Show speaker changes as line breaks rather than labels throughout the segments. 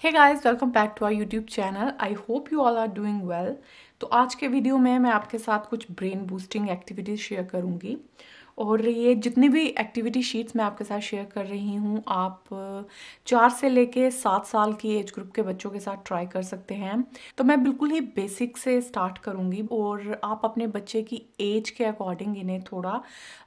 Hey guys, welcome back to our YouTube channel. I hope you all are doing well. तो आज के video में मैं आपके साथ कुछ ब्रेन बूस्टिंग एक्टिविटीज़ शेयर करूंगी और ये जितनी भी एक्टिविटी शीट्स मैं आपके साथ शेयर कर रही हूँ आप 4 से लेके 7 साल की एज ग्रुप के बच्चों के साथ ट्राई कर सकते हैं। तो मैं बिल्कुल ही बेसिक से स्टार्ट करूँगी और आप अपने बच्चे की एज के अकॉर्डिंग इन्हें थोड़ा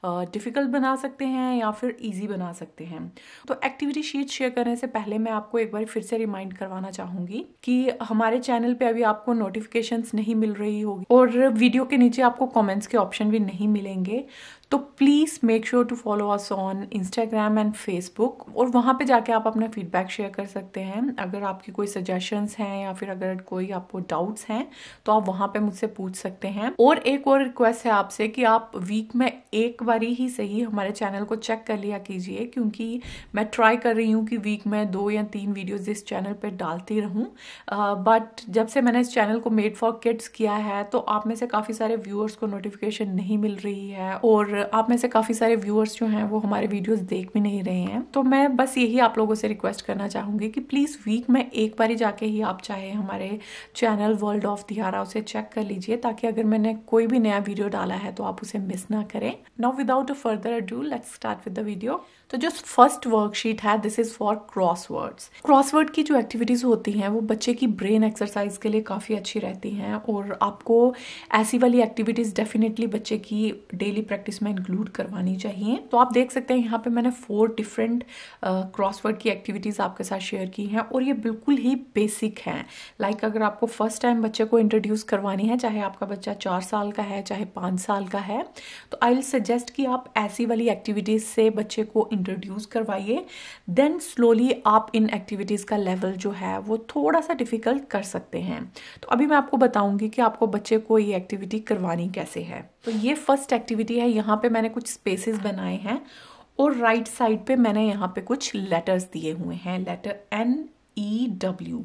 डिफ़िकल्ट बना सकते हैं या फिर ईजी बना सकते हैं। तो एक्टिविटी शीट शेयर करने से पहले मैं आपको एक बार फिर से रिमाइंड करवाना चाहूँगी कि हमारे चैनल पे अभी आपको नोटिफिकेशंस नहीं मिल रही होगी और वीडियो के नीचे आपको कमेंट्स के ऑप्शन भी नहीं मिलेंगे। तो please make sure to follow us on Instagram and Facebook और वहाँ पे जाके आप अपना फीडबैक शेयर कर सकते हैं। अगर आपकी कोई सजेशंस हैं या फिर अगर कोई आपको डाउट्स हैं तो आप वहाँ पे मुझसे पूछ सकते हैं। और एक और रिक्वेस्ट है आपसे कि आप वीक में एक बारी ही सही हमारे चैनल को चेक कर लिया कीजिए, क्योंकि मैं ट्राई कर रही हूँ कि वीक में 2 या 3 वीडियोज़ इस चैनल पर डालती रहूँ। बट जब से मैंने इस चैनल को मेड फॉर किड्स किया है तो आप में से काफ़ी सारे व्यूअर्स को नोटिफिकेशन नहीं मिल रही है और आप में से काफ़ी सारे व्यूअर्स जो हैं वो हमारे वीडियोस देख भी नहीं रहे हैं। तो मैं बस यही आप लोगों से रिक्वेस्ट करना चाहूँगी कि प्लीज़ वीक में एक बारी जाके ही आप चाहे हमारे चैनल वर्ल्ड ऑफ दिहारा उसे चेक कर लीजिए, ताकि अगर मैंने कोई भी नया वीडियो डाला है तो आप उसे मिस ना करें। Now without a further ado let's start with the video. तो जो फर्स्ट वर्कशीट है this is for crosswords. Crossword की जो एक्टिविटीज़ होती हैं वो बच्चे की ब्रेन एक्सरसाइज के लिए काफ़ी अच्छी रहती हैं और आपको ऐसी वाली एक्टिविटीज़ डेफिनेटली बच्चे की डेली प्रैक्टिस में इंक्लूड करवानी चाहिए। तो आप देख सकते हैं यहाँ पे मैंने 4 डिफरेंट क्रॉसवर्ड की एक्टिविटीज़ आपके साथ शेयर की हैं और ये बिल्कुल ही बेसिक हैं। लाइक अगर आपको फर्स्ट टाइम बच्चे को इंट्रोड्यूस करवानी है, चाहे आपका बच्चा 4 साल का है चाहे 5 साल का है, तो आई विल सजेस्ट कि आप ऐसी वाली एक्टिविटीज़ से बच्चे को इंट्रोड्यूस करवाइए। देन स्लोली आप इन एक्टिविटीज़ का लेवल जो है वो थोड़ा सा डिफिकल्ट कर सकते हैं। तो अभी मैं आपको बताऊंगी कि आपको बच्चे को ये एक्टिविटी करवानी कैसे है। तो ये फर्स्ट एक्टिविटी है। यहाँ पे मैंने कुछ स्पेसेस बनाए हैं और राइट साइड पे मैंने यहाँ पे कुछ लेटर्स दिए हुए हैं, लेटर NEW।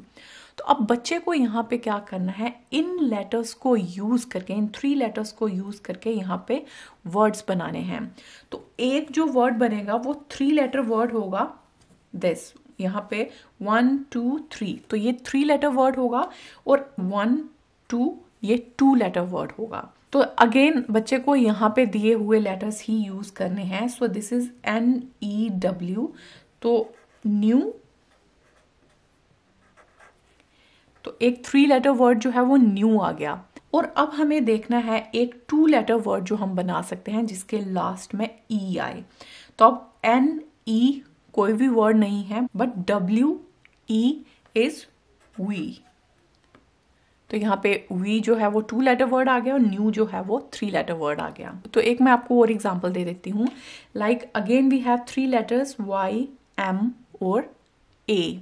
तो अब बच्चे को यहाँ पे क्या करना है, इन लेटर्स को यूज करके, इन 3 लेटर्स को यूज करके यहाँ पे वर्ड्स बनाने हैं। तो एक जो वर्ड बनेगा वो 3 लेटर वर्ड होगा। दिस यहाँ पे 1 2 3, तो ये 3 लेटर वर्ड होगा और 1 2 ये 2 लेटर वर्ड होगा। तो अगेन बच्चे को यहाँ पे दिए हुए लेटर्स ही यूज करने हैं। सो दिस इज NEW। तो न्यू, तो एक 3 लेटर वर्ड जो है वो न्यू आ गया। और अब हमें देखना है एक 2 लेटर वर्ड जो हम बना सकते हैं जिसके लास्ट में E आए। तो अब NE कोई भी वर्ड नहीं है, बट WE इज वी। तो यहाँ पे वी जो है वो 2 लेटर वर्ड आ गया और न्यू जो है वो 3 लेटर वर्ड आ गया। तो एक मैं आपको और एग्जांपल दे देती हूँ। Like again we have 3 letters Y M और A।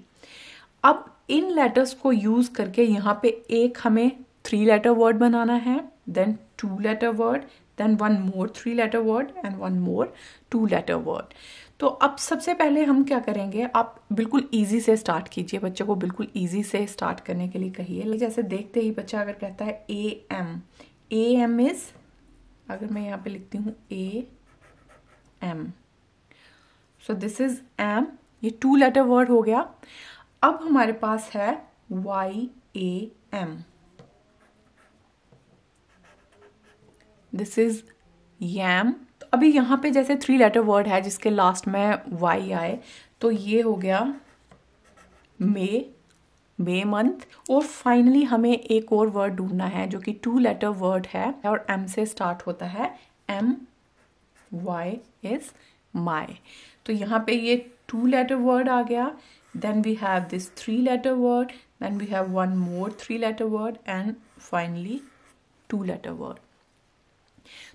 अब इन लेटर्स को यूज करके यहाँ पे एक हमें 3 लेटर वर्ड बनाना है, then 2 letter word, then 1 more 3 letter word and 1 more 2 letter word. तो अब सबसे पहले हम क्या करेंगे, आप बिल्कुल इजी से स्टार्ट कीजिए, बच्चे को बिल्कुल इजी से स्टार्ट करने के लिए कहिए। जैसे देखते ही बच्चा अगर कहता है AM इज, अगर मैं यहाँ पे लिखती हूँ AM, so this is M, ये 2 लेटर वर्ड हो गया। अब हमारे पास है YAM, दिस इज YAM। तो अभी यहाँ पे जैसे 3 लेटर वर्ड है जिसके लास्ट में Y आए, तो ये हो गया मे मंथ। और फाइनली हमें एक और वर्ड ढूंढना है जो कि 2 लेटर वर्ड है और M से स्टार्ट होता है, MY इज माई। तो यहाँ पे ये 2 लेटर वर्ड आ गया। Then we have this 3 letter word, then we have 1 more 3 letter word and finally 2 letter word.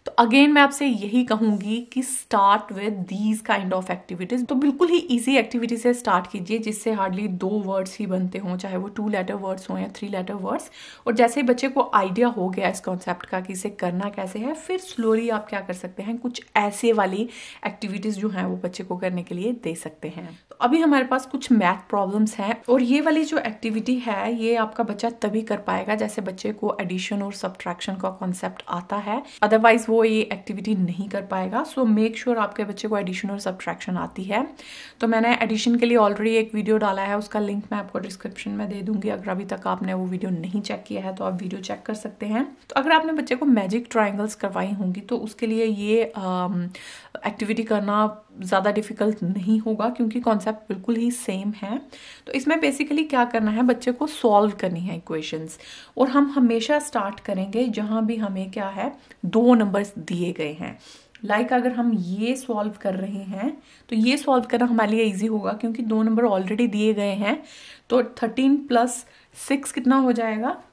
तो अगेन मैं आपसे यही कहूंगी कि start with these kind of activities. तो बिल्कुल ही इजी एक्टिविटी से स्टार्ट कीजिए जिससे हार्डली 2 वर्ड्स ही बनते हों, चाहे वो 2 लेटर वर्ड्स हों या 3 लेटर वर्ड्स। और जैसे ही बच्चे को आइडिया हो गया इस कॉन्सेप्ट का कि इसे करना कैसे है, फिर स्लोली आप क्या कर सकते हैं, कुछ ऐसे वाली एक्टिविटीज जो हैं वो बच्चे को करने के लिए दे सकते हैं। तो अभी हमारे पास कुछ मैथ प्रॉब्लम्स हैं और ये वाली जो एक्टिविटी है ये आपका बच्चा तभी कर पाएगा जैसे बच्चे को एडिशन और सब्ट्रैक्शन का कॉन्सेप्ट आता है। अदरवाइज वो वो ये एक्टिविटी नहीं कर पाएगा। सो मेक श्योर आपके बच्चे को एडिशन और सब्ट्रैक्शन आती है। तो मैंने एडिशन के लिए ऑलरेडी एक वीडियो डाला है, उसका लिंक मैं आपको डिस्क्रिप्शन में दे दूंगी। अगर अभी तक आपने वो वीडियो नहीं चेक किया है तो आप वीडियो चेक कर सकते हैं। तो अगर आपने बच्चे को मैजिक ट्राइंगल्स करवाई होंगी तो उसके लिए ये एक्टिविटी करना ज़्यादा डिफिकल्ट नहीं होगा, क्योंकि कॉन्सेप्ट बिल्कुल ही सेम है। तो इसमें बेसिकली क्या करना है, बच्चे को सॉल्व करनी है इक्वेशंस, और हम हमेशा स्टार्ट करेंगे जहां भी हमें क्या है, 2 नंबर्स दिए गए हैं। अगर हम ये सॉल्व कर रहे हैं तो ये सॉल्व करना हमारे लिए इजी होगा, क्योंकि 2 नंबर ऑलरेडी दिए गए हैं। तो 13 + 6 कितना हो जाएगा,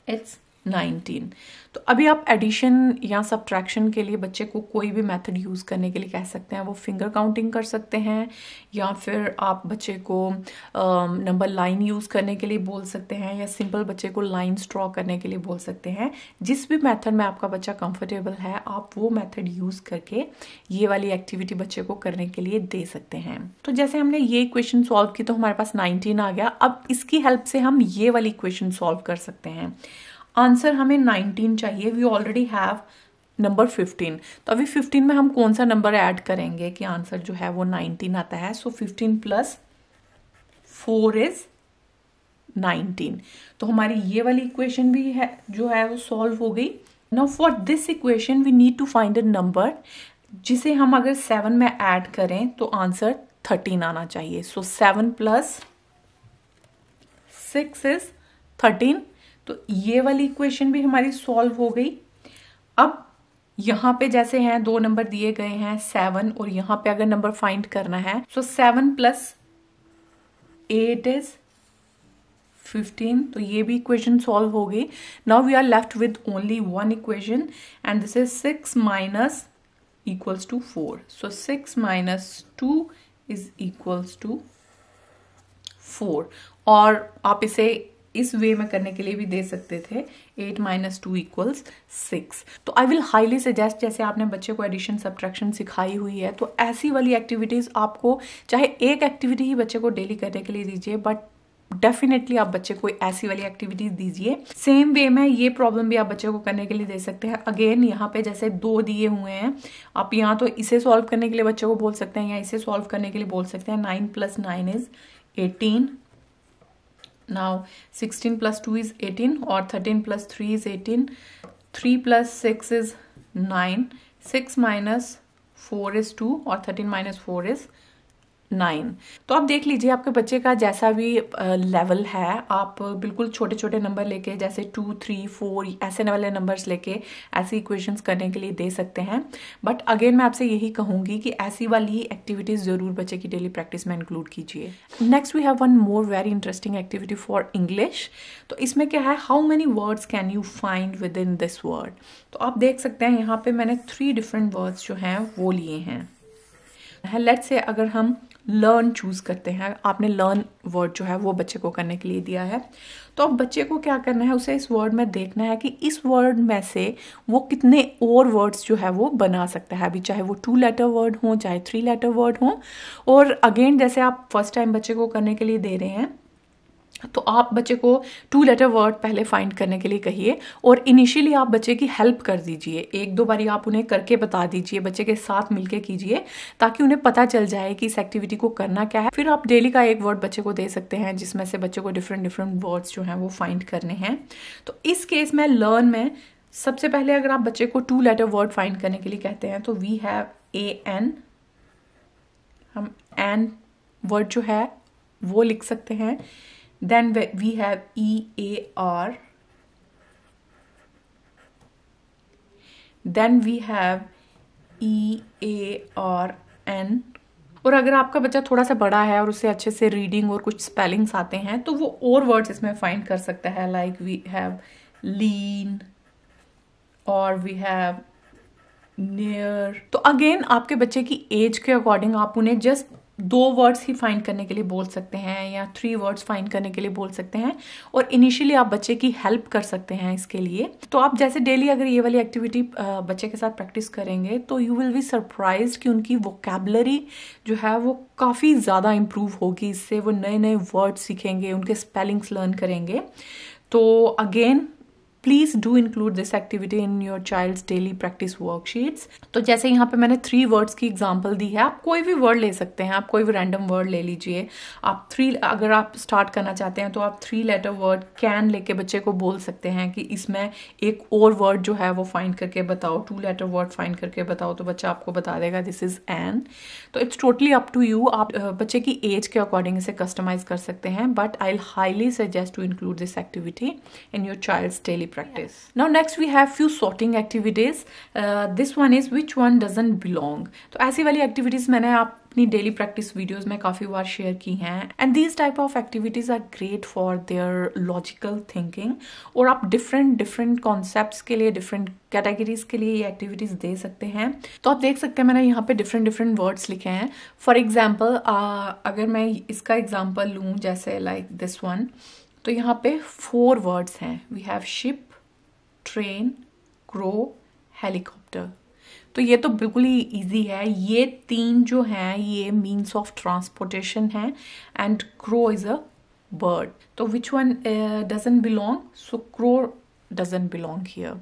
इट्स 19। तो अभी आप एडिशन या सब्ट्रैक्शन के लिए बच्चे को कोई भी मेथड यूज करने के लिए कह सकते हैं। वो फिंगर काउंटिंग कर सकते हैं, या फिर आप बच्चे को नंबर लाइन यूज करने के लिए बोल सकते हैं, या सिंपल बच्चे को लाइन्स ड्रॉ करने के लिए बोल सकते हैं। जिस भी मेथड में आपका बच्चा कंफर्टेबल है, आप वो मेथड यूज करके ये वाली एक्टिविटी बच्चे को करने के लिए दे सकते हैं। तो जैसे हमने ये इक्वेशन सॉल्व की तो हमारे पास 19 आ गया। अब इसकी हेल्प से हम ये वाली इक्वेशन सॉल्व कर सकते हैं। आंसर हमें 19 चाहिए, वी ऑलरेडी हैव नंबर 15। तो अभी 15 में हम कौन सा नंबर ऐड करेंगे कि आंसर जो है वो 19 आता है। सो 15 + 4 इज 19। तो हमारी ये वाली इक्वेशन भी है जो है वो सॉल्व हो गई। Now for this equation we need to find a number जिसे हम अगर 7 में ऐड करें तो आंसर 13 आना चाहिए। सो 7 + 6 इज 13। तो ये वाली इक्वेशन भी हमारी सॉल्व हो गई। अब यहां पे जैसे हैं 2 नंबर दिए गए हैं 7, और यहां पे अगर नंबर फाइंड करना है, सो 7 + 8 इज 15। तो ये भी इक्वेशन सॉल्व हो गई। Now we are left with only one equation, and this is 6 - = 4। So 6 - 2 is equals to 4। और आप इसे इस वे में करने के लिए भी दे सकते थे, 8 - 2 = 6। तो आई विल हाईली सजेस्ट, जैसे आपने बच्चे को एडिशन सब्ट्रैक्शन सिखाई हुई है, तो ऐसी वाली एक्टिविटीज आपको, चाहे एक एक्टिविटी ही बच्चे को डेली करने के लिए दीजिए, बट डेफिनेटली आप बच्चे को ऐसी वाली एक्टिविटीज दीजिए। सेम वे में ये प्रॉब्लम भी आप बच्चे को करने के लिए दे सकते हैं। अगेन यहाँ पे जैसे 2 दिए हुए हैं, आप यहाँ तो इसे सॉल्व करने के लिए बच्चे को बोल सकते हैं, या इसे सॉल्व करने के लिए बोल सकते हैं। 9 + 9 इज 18। Now 16 + 2 is 18, और 13 + 3 is 18. 3 + 6 is 9. 6 - 4 is 2, और 13 - 4 is 9। तो आप देख लीजिए आपके बच्चे का जैसा भी लेवल है, आप बिल्कुल छोटे छोटे नंबर लेके, जैसे 2, 3, 4 ऐसे वाले नंबर्स लेके ऐसी इक्वेशंस करने के लिए दे सकते हैं। बट अगेन मैं आपसे यही कहूंगी कि ऐसी वाली एक्टिविटीज जरूर बच्चे की डेली प्रैक्टिस में इंक्लूड कीजिए। Next we have one more very interesting activity for English. तो इसमें क्या है, how many words can you find within this word. तो आप देख सकते हैं यहाँ पे मैंने 3 डिफरेंट वर्ड्स जो हैं वो लिए हैं। लेट्स से अगर हम लर्न चूज करते हैं, आपने लर्न वर्ड जो है वो बच्चे को करने के लिए दिया है, तो अब बच्चे को क्या करना है, उसे इस वर्ड में देखना है कि इस वर्ड में से वो कितने और वर्ड्स जो है वो बना सकता है। अभी चाहे वो 2 लेटर वर्ड हो, चाहे 3 लेटर वर्ड हो। और अगेन जैसे आप फर्स्ट टाइम बच्चे को करने के लिए दे रहे हैं, तो आप बच्चे को 2 लेटर वर्ड पहले फाइंड करने के लिए कहिए, और इनिशियली आप बच्चे की हेल्प कर दीजिए। 1-2 बारी आप उन्हें करके बता दीजिए, बच्चे के साथ मिलके कीजिए, ताकि उन्हें पता चल जाए कि इस एक्टिविटी को करना क्या है। फिर आप डेली का 1 वर्ड बच्चे को दे सकते हैं, जिसमें से बच्चे को डिफरेंट वर्ड्स जो हैं वो फाइंड करने हैं। तो इस केस में लर्न में सबसे पहले अगर आप बच्चे को 2 लेटर वर्ड फाइंड करने के लिए कहते हैं, तो वी हैव AN। हम एन वर्ड जो है वो लिख सकते हैं। Then we have EAR. Then we have EARN. और अगर आपका बच्चा थोड़ा सा बड़ा है और उसे अच्छे से रीडिंग और कुछ स्पेलिंग्स आते हैं, तो वो और वर्ड्स इसमें फाइंड कर सकता है, लाइक वी हैव लीन और वी हैव नियर। तो अगेन आपके बच्चे की एज के अकॉर्डिंग आप उन्हें जस्ट 2 वर्ड्स ही फाइंड करने के लिए बोल सकते हैं, या 3 वर्ड्स फाइंड करने के लिए बोल सकते हैं, और इनिशियली आप बच्चे की हेल्प कर सकते हैं इसके लिए। तो आप जैसे डेली अगर ये वाली एक्टिविटी बच्चे के साथ प्रैक्टिस करेंगे, तो यू विल बी सरप्राइज्ड कि उनकी वोकैबुलरी जो है वो काफ़ी ज़्यादा इम्प्रूव होगी। इससे वो नए वर्ड्स सीखेंगे, उनके स्पेलिंग्स लर्न करेंगे। तो again please do include this activity in your child's daily practice worksheets. तो जैसे यहाँ पे मैंने 3 वर्ड्स की एग्जांपल दी है, आप कोई भी वर्ड ले सकते हैं, आप कोई भी रैंडम वर्ड ले लीजिए। आप 3, अगर आप स्टार्ट करना चाहते हैं तो आप 3 लेटर वर्ड कैन लेके बच्चे को बोल सकते हैं कि इसमें एक और वर्ड जो है वो फाइंड करके बताओ, 2 लेटर वर्ड फाइंड करके बताओ, तो बच्चा आपको बता देगा दिस इज एन। तो it's totally up to you, आप बच्चे की एज के अकॉर्डिंग इसे कस्टमाइज कर सकते हैं, but I highly suggest to include this activity in your child's daily practice. Now next we have few sorting activities. This one is which one doesn't belong. तो ऐसी वाली activities मैंने अपनी डेली प्रैक्टिस वीडियोस में काफी बार share की हैं, and these type of activities are great for their logical thinking. और आप डिफरेंट कॉन्सेप्ट्स के लिए, डिफरेंट कैटेगरीज के लिए ये एक्टिविटीज दे सकते हैं। तो आप देख सकते हैं मैंने यहाँ पे डिफरेंट वर्ड्स लिखे हैं। फॉर एग्जाम्पल अगर मैं इसका एग्जाम्पल लूँ, जैसे लाइक दिस वन, तो यहाँ पे 4 वर्ड्स हैं। We have ship, train, crow, helicopter. तो ये तो बिल्कुल ही इजी है। ये 3 जो हैं ये मीन्स ऑफ ट्रांसपोर्टेशन है, and crow is a bird. तो which one doesn't belong? So crow doesn't belong here.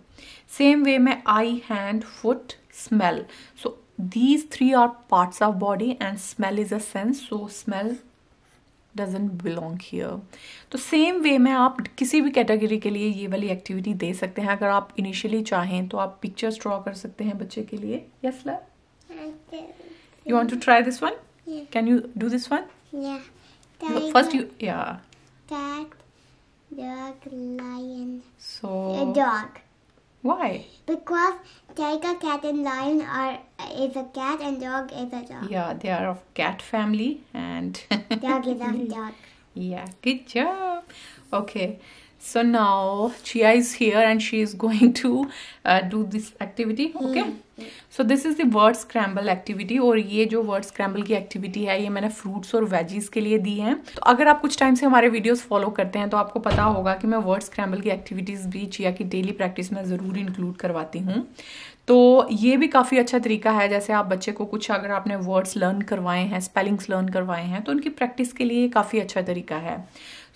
Same way में eye, hand, foot, smell. So these 3 are parts of body and smell is a sense, so smell doesn't belong here. तो same way में आप किसी भी category के लिए ये वाली एक्टिविटी दे सकते हैं। अगर आप इनिशियली चाहें तो आप पिक्चर्स ड्रॉ कर सकते हैं बच्चे के लिए। यस ला, you want to try this one?
Yeah.
Can you do this one?
Yeah.
First you, yeah.
Cat, dog, lion.
So
A dog.
why?
Because tiger, cat, and lion is a cat, and dog is a dog.
Yeah, they are of cat family, and
Dog is a dog.
yeah, good job. Okay, so now Chia is here and she is going to do this activity. Okay, so this is the word scramble activity, और ये जो word scramble की activity है ये मैंने fruits और veggies के लिए दी है। तो अगर आप कुछ टाइम से हमारे वीडियोस फॉलो करते हैं तो आपको पता होगा कि मैं word scramble की एक्टिविटीज भी चिया की डेली प्रैक्टिस में जरूर इंक्लूड करवाती हूँ। तो ये भी काफ़ी अच्छा तरीका है। जैसे आप बच्चे को कुछ अगर आपने वर्ड्स लर्न करवाए हैं, स्पेलिंग्स लर्न करवाए हैं, तो उनकी प्रैक्टिस के लिए काफ़ी अच्छा तरीका है।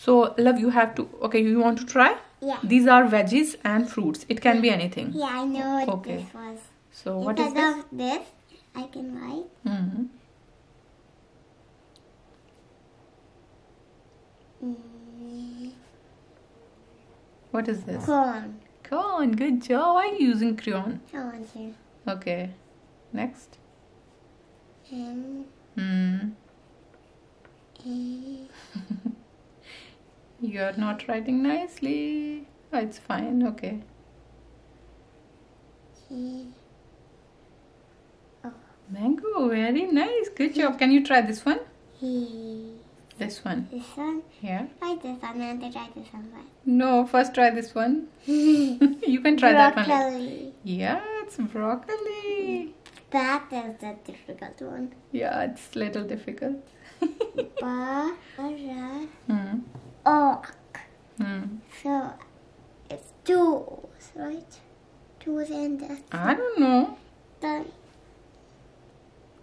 So love, you have to, okay, you want to try?
Yeah.
These are veggies and fruits. It can be anything.
Yeah, I know what
Okay.
this was.
So what is
Instead
this?
of this, I can write.
Mm-hmm. What is this?
Corn.
Crayon. Good job. Why are you using crayon?
I want to.
Okay. Next.
And
Hmm.
A.
You're not writing nicely. Oh, it's fine. Okay.
G.
Mango. Very nice. Good job. Can you try this one?
E.
This one.
This one.
Yeah.
Try this one. I want to try this one first.
No. First, try this one. You can try that one.
Broccoli.
Yeah, it's broccoli.
That is the difficult one.
Yeah, it's little difficult. Hmm.
Oak.
Hmm.
So it's tools, right? Tools and this.
I don't know.
Then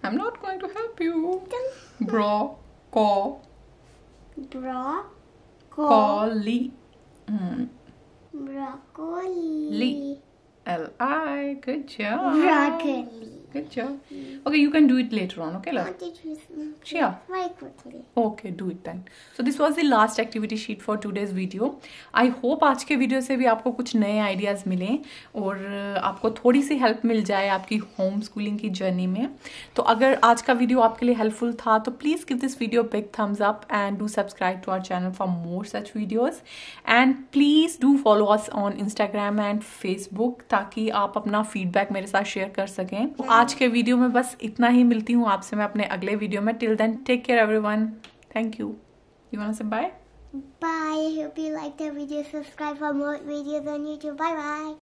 I'm not going to help you.
then
Broccoli. Hmm.
broccoli.
Li. L-I. Good job.
Broccoli.
Good job. Okay, you can do it later on. Okay,
I
love.
want to choose
Sure.
very quickly.
Okay, do it then. So this was the last activity sheet for today's video. I hope आज के video से भी आपको कुछ नए ideas मिलें और आपको थोड़ी सी हेल्प मिल जाए आपकी होम स्कूलिंग की जर्नी में। तो अगर आज का वीडियो आपके लिए हेल्पफुल था तो please give this video big thumbs up and do subscribe to our channel for more such videos and please do follow us on Instagram and Facebook ताकि आप अपना फीडबैक मेरे साथ शेयर कर सकें। तो आज के वीडियो में बस इतना ही, मिलती हूँ आपसे मैं अपने अगले वीडियो में। Till then take care everyone, thank you. You wanna say bye?
Bye. I hope you liked the video. Subscribe for more videos on YouTube. Bye bye.